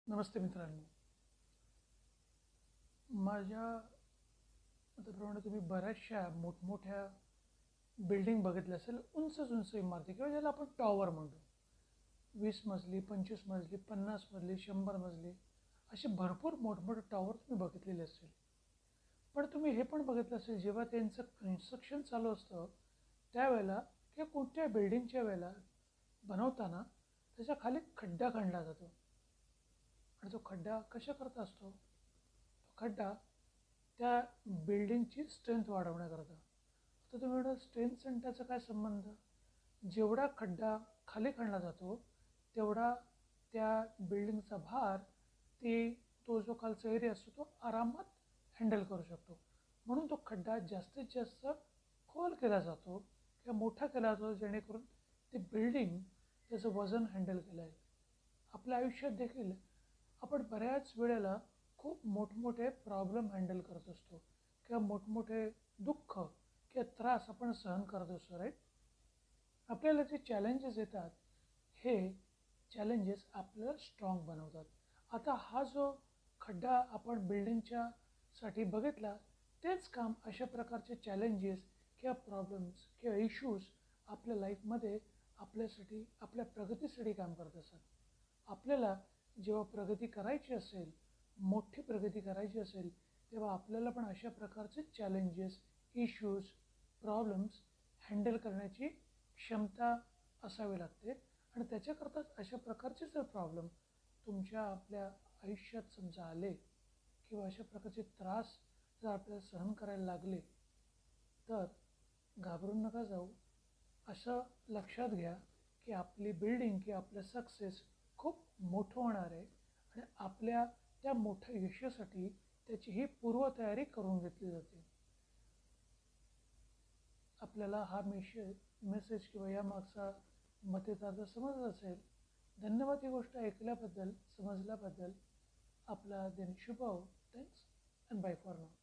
नमस्ते मित्रांनो. माझ्या मताप्रमाणे तुम्ही बऱ्याचशा मोठमोठ्या बिल्डिंग बघितल्या असेल, उंच उंच इमारती किंवा ज्याला आपण टॉवर म्हणतो. 20 मजली, 25 मजली, 50 मजली, 100 मजली असे भरपूर मोठमोठे टॉवर तुम्ही बघितलेले असतील. पण तुम्ही हे पण बघितलं असेल, जेव्हा त्यांचं कन्स्ट्रक्शन चालू असतं त्यावेळेला किंवा कोणत्या बिल्डिंगच्या वेळेला बनवताना त्याच्या खाली खड्डा खणला जातो. आणि तो खड्डा कशाकरता असतो? तो खड्डा त्या बिल्डिंगची स्ट्रेंथ वाढवण्याकरता. तर तुम्ही म्हणता स्ट्रेंथ आणि त्याचा काय संबंध? जेवढा खड्डा खाली खणला जातो तेवढा त्या बिल्डिंगचा भार तो जो खालचा एरिया असतो तो आरामात हँडल करू शकतो. म्हणून तो खड्डा जास्तीत जास्त खोल केला जातो किंवा मोठा केला जातो, जेणेकरून ते बिल्डिंग त्याचं वजन हँडल केलं आहे. आपल्या आयुष्यात देखील आपण बऱ्याच वेळेला खूप मोठमोठे प्रॉब्लेम हँडल करत असतो किंवा मोठमोठे दुःख किंवा त्रास आपण सहन करत असतो, राईट? आपल्याला जे चॅलेंजेस येतात हे चॅलेंजेस आपल्याला स्ट्रॉंग बनवतात. आता हा जो खड्डा आपण बिल्डिंगच्या साठी बघितला, तेच काम अशा प्रकारचे चॅलेंजेस किंवा प्रॉब्लेम्स किंवा इश्यूज आपल्या लाईफमध्ये आपल्यासाठी, आपल्या प्रगतीसाठी काम करत असतात. आपल्याला जेव्हा प्रगती करायची असेल, मोठी प्रगती करायची असेल, तेव्हा आपल्याला पण अशा प्रकारचे चॅलेंजेस, इश्यूज, प्रॉब्लेम्स हँडल करण्याची क्षमता असावी लागते. आणि त्याच्याकरताच अशा प्रकारचे जर प्रॉब्लेम तुमच्या आपल्या आयुष्यात समजा आले किंवा अशा प्रकारचे त्रास जर आपल्याला सहन करायला लागले, तर घाबरून नका जाऊ. असं लक्षात घ्या की आपली बिल्डिंग किंवा आपलं सक्सेस खूप मोठं होणार आहे आणि आपल्या त्या मोठ्या यशासाठी त्याची ही पूर्वतयारी करून घेतली जाते. आपल्याला हा मेसेज किंवा यामागचा मतेतार्थ समजत असेल. धन्यवाद ही गोष्ट ऐकल्याबद्दल, समजल्याबद्दल. आपला दिन शुभ हो. Thanks and bye for now.